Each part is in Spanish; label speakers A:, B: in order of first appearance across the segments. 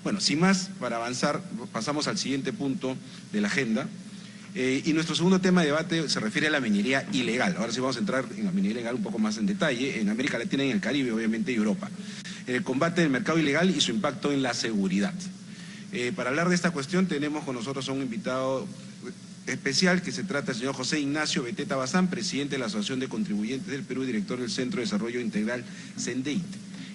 A: Bueno, sin más, para avanzar, pasamos al siguiente punto de la agenda. Y nuestro segundo tema de debate se refiere a la minería ilegal. Ahora sí vamos a entrar en la minería ilegal un poco más en detalle, en América Latina, en el Caribe, obviamente, y Europa. El combate del mercado ilegal y su impacto en la seguridad. Para hablar de esta cuestión tenemos con nosotros a un invitado especial, que se trata del señor José Ignacio Beteta Bazán, presidente de la Asociación de Contribuyentes del Perú y director del Centro de Desarrollo Integral CENDEIT,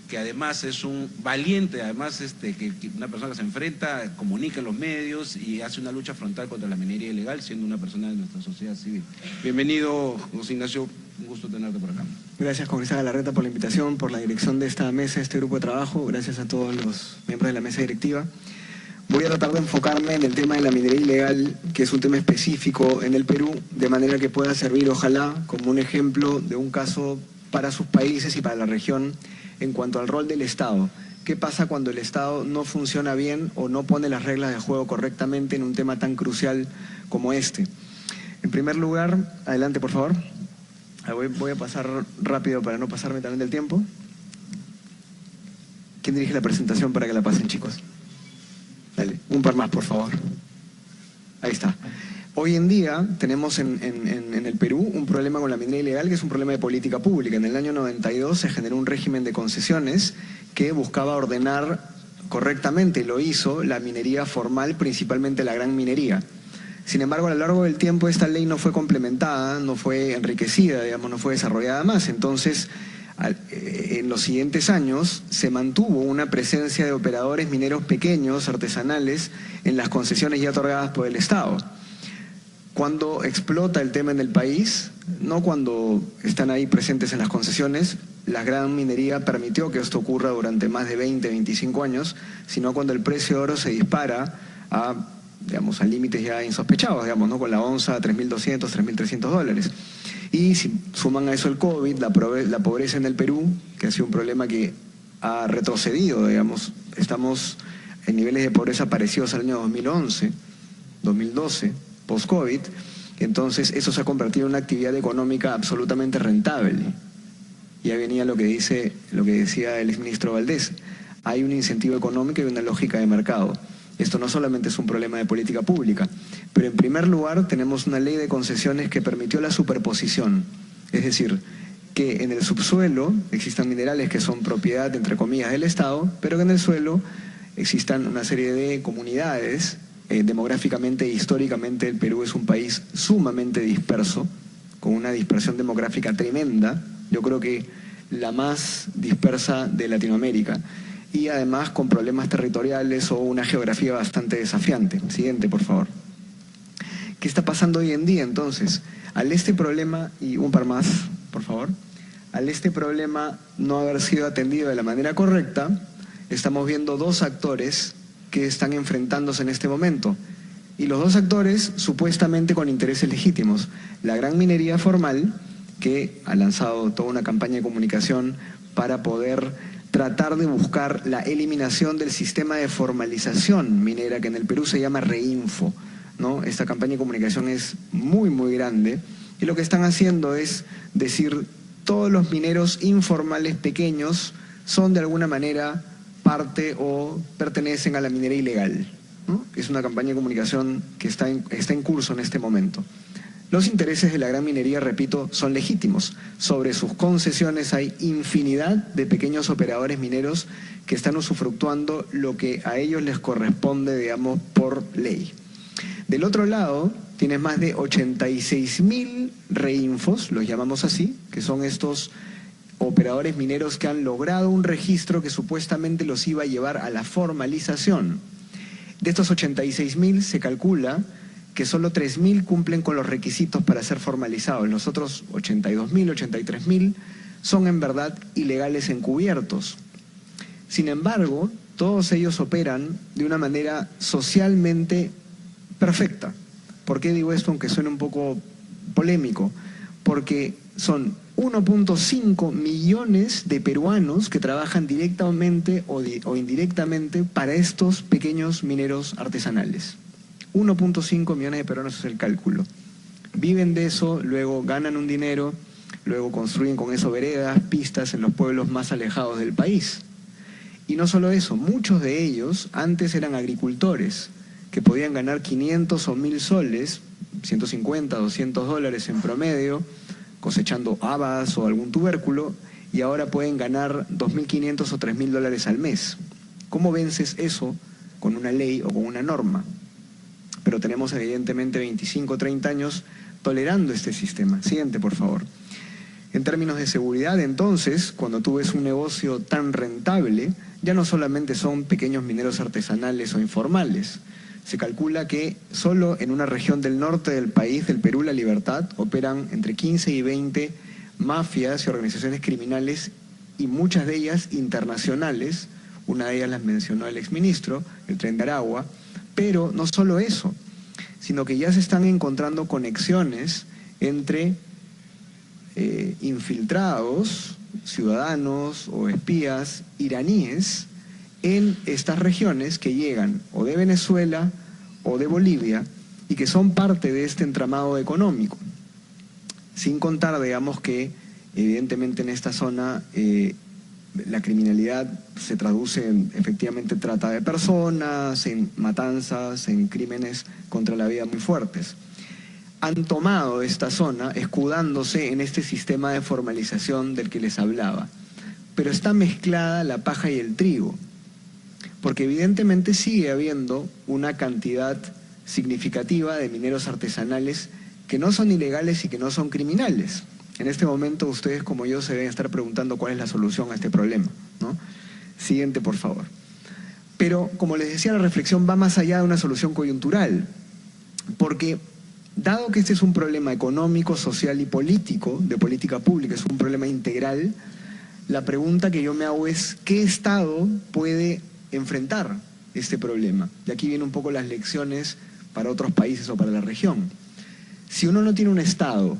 A: que además es un valiente, además que una persona que se enfrenta, comunica en los medios y hace una lucha frontal contra la minería ilegal, siendo una persona de nuestra sociedad civil. Bienvenido, José Ignacio, un gusto tenerte por acá.
B: Gracias, congresal Galarreta, por la invitación, por la dirección de esta mesa, este grupo de trabajo. Gracias a todos los miembros de la mesa directiva. Voy a tratar de enfocarme en el tema de la minería ilegal, que es un tema específico en el Perú, de manera que pueda servir, ojalá, como un ejemplo de un caso para sus países y para la región en cuanto al rol del Estado. ¿Qué pasa cuando el Estado no funciona bien o no pone las reglas de juego correctamente en un tema tan crucial como este? En primer lugar, adelante por favor. Voy a pasar rápido para no pasarme también del tiempo. ¿Quién dirige la presentación para que la pasen, chicos? Dale, un par más, por favor. Ahí está. Hoy en día tenemos en el Perú un problema con la minería ilegal, que es un problema de política pública. En el año 92 se generó un régimen de concesiones que buscaba ordenar correctamente, y lo hizo, la minería formal, principalmente la gran minería. Sin embargo, a lo largo del tiempo esta ley no fue complementada, no fue enriquecida, digamos, no fue desarrollada más. Entonces, en los siguientes años se mantuvo una presencia de operadores mineros pequeños, artesanales, en las concesiones ya otorgadas por el Estado. Cuando explota el tema en el país, no cuando están ahí presentes en las concesiones, la gran minería permitió que esto ocurra durante más de 20, 25 años, sino cuando el precio de oro se dispara a límites ya insospechados, ¿no? Con la onza a $3.200, $3.300. Y si suman a eso el COVID, la pobreza en el Perú, que ha sido un problema que ha retrocedido, estamos en niveles de pobreza parecidos al año 2011, 2012, post-COVID, entonces eso se ha convertido en una actividad económica absolutamente rentable. Ya venía lo que decía el exministro Valdés, hay un incentivo económico y una lógica de mercado. Esto no solamente es un problema de política pública, pero en primer lugar tenemos una ley de concesiones que permitió la superposición, es decir, que en el subsuelo existan minerales que son propiedad, entre comillas, del Estado, pero que en el suelo existan una serie de comunidades. Demográficamente e históricamente el Perú es un país sumamente disperso, con una dispersión demográfica tremenda, yo creo que la más dispersa de Latinoamérica, y además con problemas territoriales o una geografía bastante desafiante. Siguiente, por favor. ¿Qué está pasando hoy en día entonces? Al este problema, y un par más, por favor, al este problema no haber sido atendido de la manera correcta, estamos viendo dos actores que están enfrentándose en este momento. Y los dos actores supuestamente con intereses legítimos. La gran minería formal, que ha lanzado toda una campaña de comunicación para poder tratar de buscar la eliminación del sistema de formalización minera, que en el Perú se llama Reinfo, ¿no? Esta campaña de comunicación es muy, muy grande, y lo que están haciendo es decir, todos los mineros informales pequeños son de alguna manera parte o pertenecen a la minería ilegal, ¿no? Es una campaña de comunicación que está en curso en este momento. Los intereses de la gran minería, repito, son legítimos. Sobre sus concesiones hay infinidad de pequeños operadores mineros que están usufructuando lo que a ellos les corresponde, por ley. Del otro lado, tienes más de 86.000 reinfos, los llamamos así, que son estos operadores mineros que han logrado un registro que supuestamente los iba a llevar a la formalización. De estos 86.000 se calcula que solo 3.000 cumplen con los requisitos para ser formalizados. Los otros 82.000, 83.000 son en verdad ilegales encubiertos. Sin embargo, todos ellos operan de una manera socialmente perfecta. ¿Por qué digo esto, aunque suene un poco polémico? Porque son 1.5 millones de peruanos que trabajan directamente o indirectamente para estos pequeños mineros artesanales. 1.5 millones de peruanos es el cálculo. Viven de eso, luego ganan un dinero, luego construyen con eso veredas, pistas en los pueblos más alejados del país. Y no solo eso, muchos de ellos antes eran agricultores que podían ganar 500 o 1000 soles, 150, 200 dólares en promedio, cosechando habas o algún tubérculo, y ahora pueden ganar 2.500 o 3.000 dólares al mes. ¿Cómo vences eso con una ley o con una norma? Pero tenemos evidentemente 25 o 30 años tolerando este sistema. Siguiente, por favor. En términos de seguridad, entonces, cuando tú ves un negocio tan rentable, ya no solamente son pequeños mineros artesanales o informales. Se calcula que solo en una región del norte del país, del Perú, La Libertad, operan entre 15 y 20 mafias y organizaciones criminales, y muchas de ellas internacionales. Una de ellas las mencionó el exministro, el Tren de Aragua. Pero no solo eso, sino que ya se están encontrando conexiones entre infiltrados, ciudadanos o espías iraníes en estas regiones que llegan o de Venezuela o de Bolivia y que son parte de este entramado económico. Sin contar, digamos, que evidentemente en esta zona la criminalidad se traduce en efectivamente trata de personas, en matanzas, en crímenes contra la vida muy fuertes. Han tomado esta zona escudándose en este sistema de formalización del que les hablaba. Pero está mezclada la paja y el trigo, porque evidentemente sigue habiendo una cantidad significativa de mineros artesanales que no son ilegales y que no son criminales. En este momento ustedes, como yo, se deben estar preguntando cuál es la solución a este problema, ¿no? Siguiente, por favor. Pero, como les decía, la reflexión va más allá de una solución coyuntural, porque dado que este es un problema económico, social y político, de política pública, es un problema integral, la pregunta que yo me hago es, ¿qué Estado puede enfrentar este problema? Y aquí vienen un poco las lecciones para otros países o para la región. Si uno no tiene un Estado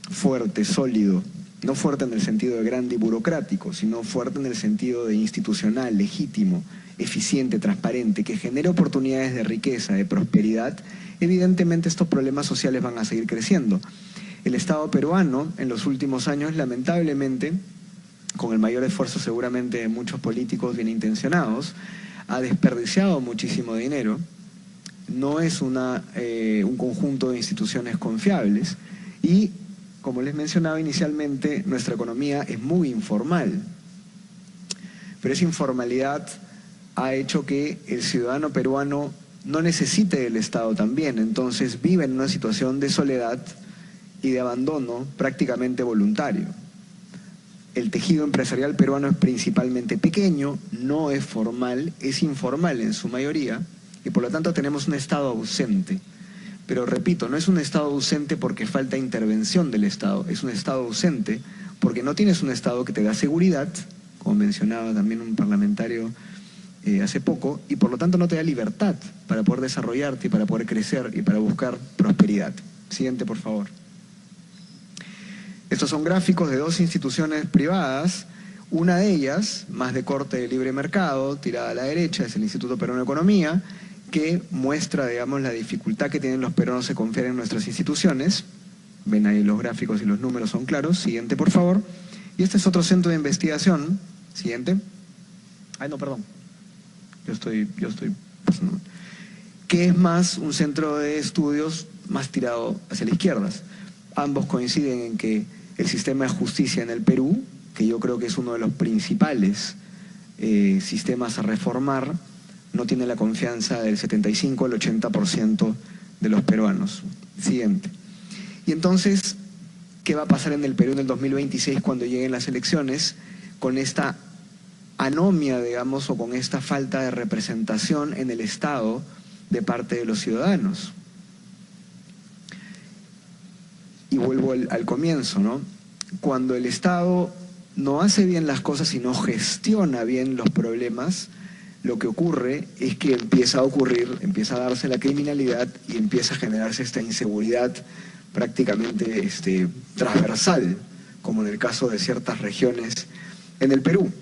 B: fuerte, sólido, no fuerte en el sentido de grande y burocrático, sino fuerte en el sentido de institucional, legítimo, eficiente, transparente, que genere oportunidades de riqueza, de prosperidad, evidentemente estos problemas sociales van a seguir creciendo. El Estado peruano, en los últimos años, lamentablemente, con el mayor esfuerzo seguramente de muchos políticos bien intencionados, ha desperdiciado muchísimo dinero, no es un conjunto de instituciones confiables y, como les mencionaba inicialmente, nuestra economía es muy informal. Pero esa informalidad ha hecho que el ciudadano peruano no necesite del Estado también, entonces vive en una situación de soledad y de abandono prácticamente voluntario. El tejido empresarial peruano es principalmente pequeño, no es formal, es informal en su mayoría, y por lo tanto tenemos un Estado ausente. Pero repito, no es un Estado ausente porque falta intervención del Estado, es un Estado ausente porque no tienes un Estado que te da seguridad, como mencionaba también un parlamentario hace poco, y por lo tanto no te da libertad para poder desarrollarte y para poder crecer y para buscar prosperidad. Siguiente, por favor. Estos son gráficos de dos instituciones privadas. Una de ellas, más de corte de libre mercado, tirada a la derecha, es el Instituto Peruano de Economía, que muestra, digamos, la dificultad que tienen los peruanos de confiar en nuestras instituciones. Ven ahí los gráficos y los números son claros. Siguiente, por favor. Y este es otro centro de investigación. Siguiente. Ay, no, perdón. Yo estoy que es más un centro de estudios más tirado hacia la izquierda. Ambos coinciden en que el sistema de justicia en el Perú, que yo creo que es uno de los principales sistemas a reformar, no tiene la confianza del 75 al 80% de los peruanos. Siguiente. Y entonces, ¿qué va a pasar en el Perú en el 2026 cuando lleguen las elecciones? Con esta anomia, digamos, o con esta falta de representación en el Estado de parte de los ciudadanos. Y vuelvo al comienzo, ¿no? Cuando el Estado no hace bien las cosas y no gestiona bien los problemas, lo que ocurre es que empieza a darse la criminalidad y empieza a generarse esta inseguridad prácticamente transversal, como en el caso de ciertas regiones en el Perú.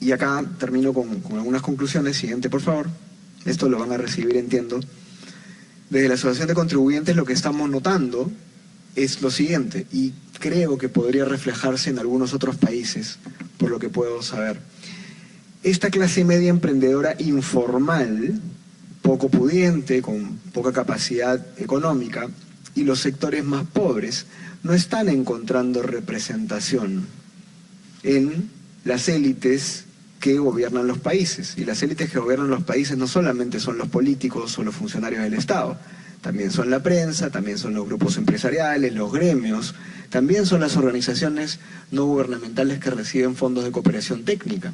B: Y acá termino con algunas conclusiones. Siguiente, por favor. Esto lo van a recibir, entiendo. Desde la Asociación de Contribuyentes lo que estamos notando es lo siguiente, y creo que podría reflejarse en algunos otros países, por lo que puedo saber. esta clase media emprendedora informal, poco pudiente, con poca capacidad económica, y los sectores más pobres no están encontrando representación en las élites que gobiernan los países. Y las élites que gobiernan los países no solamente son los políticos o los funcionarios del Estado, también son la prensa, también son los grupos empresariales, los gremios, también son las organizaciones no gubernamentales que reciben fondos de cooperación técnica.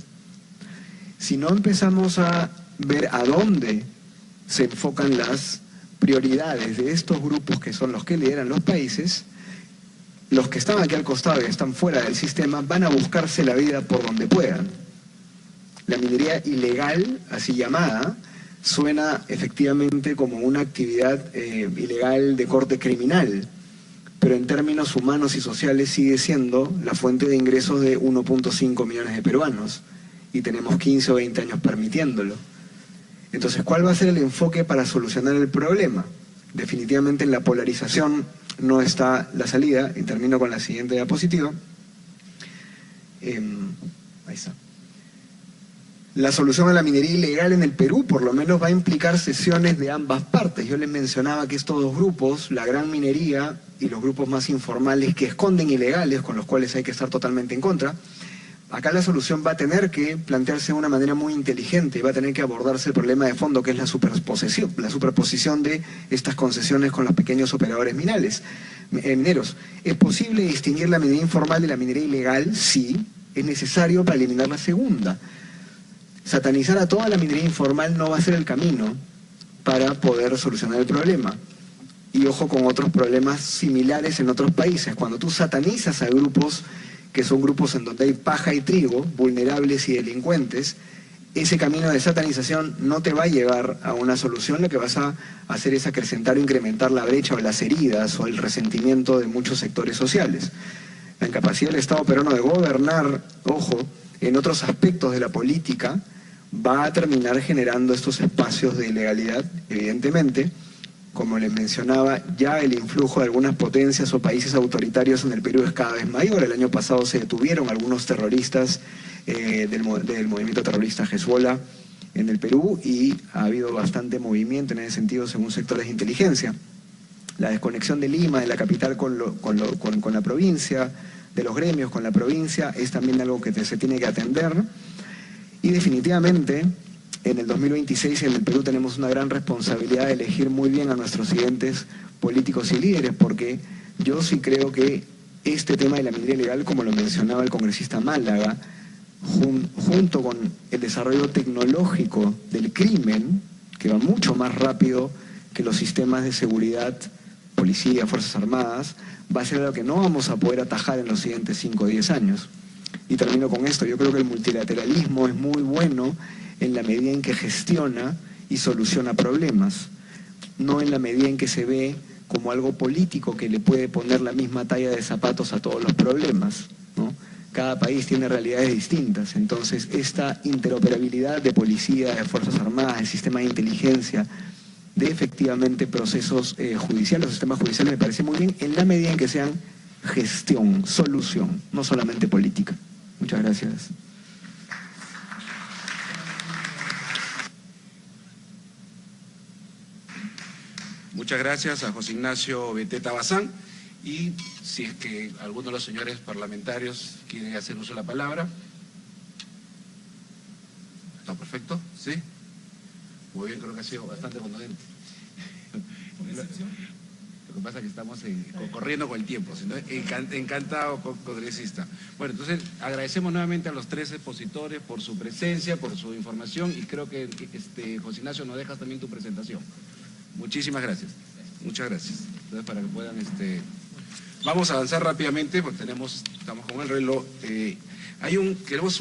B: Si no empezamos a ver a dónde se enfocan las prioridades de estos grupos que son los que lideran los países, los que están aquí al costado y están fuera del sistema van a buscarse la vida por donde puedan. La minería ilegal, así llamada, suena efectivamente como una actividad ilegal de corte criminal, pero en términos humanos y sociales sigue siendo la fuente de ingresos de 1.5 millones de peruanos, y tenemos 15 o 20 años permitiéndolo. Entonces, ¿cuál va a ser el enfoque para solucionar el problema? Definitivamente en la polarización no está la salida, y termino con la siguiente diapositiva. Ahí está. La solución a la minería ilegal en el Perú por lo menos va a implicar sesiones de ambas partes. Yo les mencionaba que estos dos grupos, la gran minería y los grupos más informales que esconden ilegales, con los cuales hay que estar totalmente en contra, acá la solución va a tener que plantearse de una manera muy inteligente y va a tener que abordarse el problema de fondo, que es la superposición de estas concesiones con los pequeños operadores mineros. ¿Es posible distinguir la minería informal de la minería ilegal? Sí, es necesario para eliminar la segunda. Satanizar a toda la minería informal no va a ser el camino para poder solucionar el problema. Y ojo con otros problemas similares en otros países. Cuando tú satanizas a grupos que son grupos en donde hay paja y trigo, vulnerables y delincuentes, ese camino de satanización no te va a llevar a una solución. Lo que vas a hacer es acrecentar o incrementar la brecha o las heridas o el resentimiento de muchos sectores sociales. La incapacidad del Estado peruano de gobernar, ojo, en otros aspectos de la política, va a terminar generando estos espacios de ilegalidad, evidentemente. Como les mencionaba, ya el influjo de algunas potencias o países autoritarios en el Perú es cada vez mayor. El año pasado se detuvieron algunos terroristas del movimiento terrorista Hezbollah en el Perú, y ha habido bastante movimiento en ese sentido según sectores de inteligencia. La desconexión de Lima, de la capital, con la provincia, de los gremios con la provincia, es también algo que se tiene que atender. Y definitivamente, en el 2026 en el Perú tenemos una gran responsabilidad de elegir muy bien a nuestros siguientes políticos y líderes, porque yo sí creo que este tema de la minería ilegal, como lo mencionaba el congresista Málaga, junto con el desarrollo tecnológico del crimen, que va mucho más rápido que los sistemas de seguridad, policía, Fuerzas Armadas, va a ser algo que no vamos a poder atajar en los siguientes 5 o 10 años. Y termino con esto. Yo creo que el multilateralismo es muy bueno en la medida en que gestiona y soluciona problemas, no en la medida en que se ve como algo político que le puede poner la misma talla de zapatos a todos los problemas, ¿no? Cada país tiene realidades distintas, entonces esta interoperabilidad de policía, de Fuerzas Armadas, de sistema de inteligencia, de efectivamente procesos judiciales, los sistemas judiciales, me parece muy bien en la medida en que sean gestión, solución, no solamente política. Muchas gracias.
A: Muchas gracias a José Ignacio Beteta Bazán. Y si es que alguno de los señores parlamentarios quiere hacer uso de la palabra. ¿Está perfecto? ¿Sí? Muy bien, creo que ha sido bastante contundente. Lo que pasa es que estamos corriendo con el tiempo, sino encantado, congresista. Bueno, entonces agradecemos nuevamente a los 3 expositores por su presencia, por su información, y creo que José Ignacio, nos dejas también tu presentación. Muchísimas gracias. Muchas gracias. Entonces, para que puedan... Vamos a avanzar rápidamente, porque estamos con el reloj. Queremos